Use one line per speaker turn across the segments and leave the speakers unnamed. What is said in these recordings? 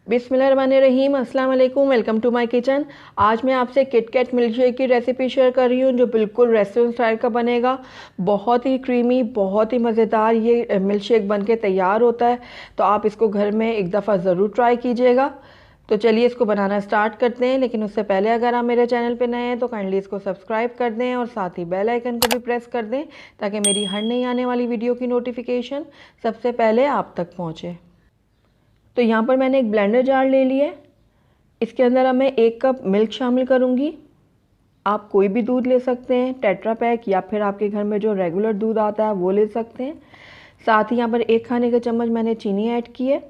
बिस्मिल्लाहिर्रहमानिर्रहीम, अस्सलाम वालेकुम। Welcome to my kitchen. आज मैं आपसे किटकैट मिल्क शेक की रेसिपी शेयर कर रही हूँ जो बिल्कुल रेस्टोरेंट स्टाइल का बनेगा। बहुत ही क्रीमी, बहुत ही मज़ेदार ये मिल्क शेक बन के तैयार होता है। तो आप इसको घर में एक दफ़ा ज़रूर ट्राई कीजिएगा। तो चलिए इसको बनाना स्टार्ट करते हैं, लेकिन उससे पहले अगर आप मेरे चैनल पर नए हैं तो काइंडली इसको सब्सक्राइब कर दें और साथ ही बेल आइकन को भी प्रेस कर दें ताकि मेरी हर नई आने वाली वीडियो की नोटिफिकेशन सबसे पहले आप तक पहुँचे। तो यहाँ पर मैंने एक ब्लेंडर जार ले लिया है। इसके अंदर अब मैं 1 कप मिल्क शामिल करूँगी। आप कोई भी दूध ले सकते हैं, टेट्रा पैक या फिर आपके घर में जो रेगुलर दूध आता है वो ले सकते हैं। साथ ही यहाँ पर 1 खाने का चम्मच मैंने चीनी ऐड की है।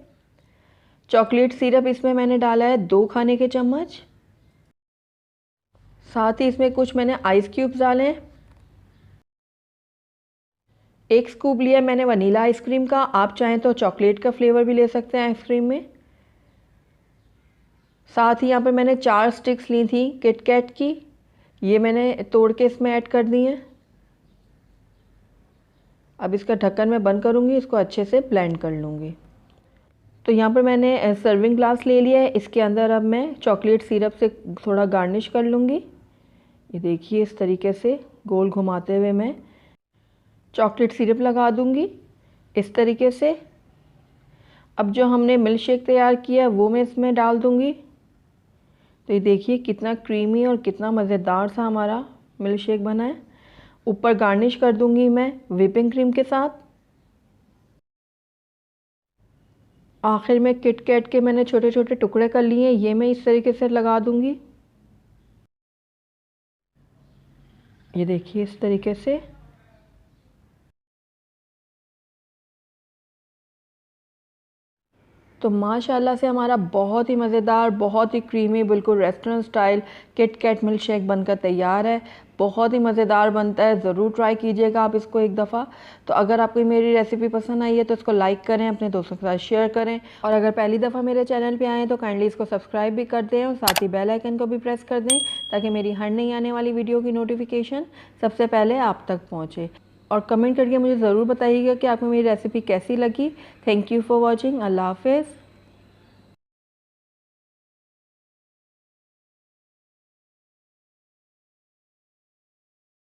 चॉकलेट सिरप इसमें मैंने डाला है 2 खाने के चम्मच। साथ ही इसमें कुछ मैंने आइस क्यूब्स डाले हैं। 1 स्कूप लिया मैंने वनीला आइसक्रीम का। आप चाहें तो चॉकलेट का फ्लेवर भी ले सकते हैं आइसक्रीम में। साथ ही यहाँ पर मैंने 4 स्टिक्स ली थी किटकैट की, ये मैंने तोड़ के इसमें ऐड कर दी हैं। अब इसका ढक्कन मैं बंद करूँगी, इसको अच्छे से ब्लेंड कर लूँगी। तो यहाँ पर मैंने सर्विंग ग्लास ले लिया है। इसके अंदर अब मैं चॉकलेट सिरप से थोड़ा गार्निश कर लूँगी। ये देखिए, इस तरीके से गोल घुमाते हुए मैं चॉकलेट सिरप लगा दूँगी इस तरीके से। अब जो हमने मिल्क शेक तैयार किया है वो मैं इसमें डाल दूँगी। तो ये देखिए कितना क्रीमी और कितना मज़ेदार सा हमारा मिल्क शेक बना है। ऊपर गार्निश कर दूँगी मैं व्हिपिंग क्रीम के साथ। आखिर में किटकैट के मैंने छोटे छोटे टुकड़े कर लिए हैं, ये मैं इस तरीके से लगा दूँगी। ये देखिए इस तरीके से। तो माशाल्लाह से हमारा बहुत ही मज़ेदार, बहुत ही क्रीमी, बिल्कुल restaurant style KitKat milk shake बनकर तैयार है। बहुत ही मज़ेदार बनता है, ज़रूर ट्राई कीजिएगा आप इसको एक दफ़ा। तो अगर आपको मेरी रेसिपी पसंद आई है तो इसको लाइक करें, अपने दोस्तों के साथ शेयर करें, और अगर पहली दफ़ा मेरे चैनल पे आए हैं तो काइंडली इसको सब्सक्राइब भी कर दें और साथ ही बेल आइकन को भी प्रेस कर दें ताकि मेरी हर नई आने वाली वीडियो की नोटिफिकेशन सबसे पहले आप तक पहुँचे। और कमेंट करके मुझे ज़रूर बताइएगा कि आपको मेरी रेसिपी कैसी लगी। Thank you for watching. अल्लाह हाफ़िज़।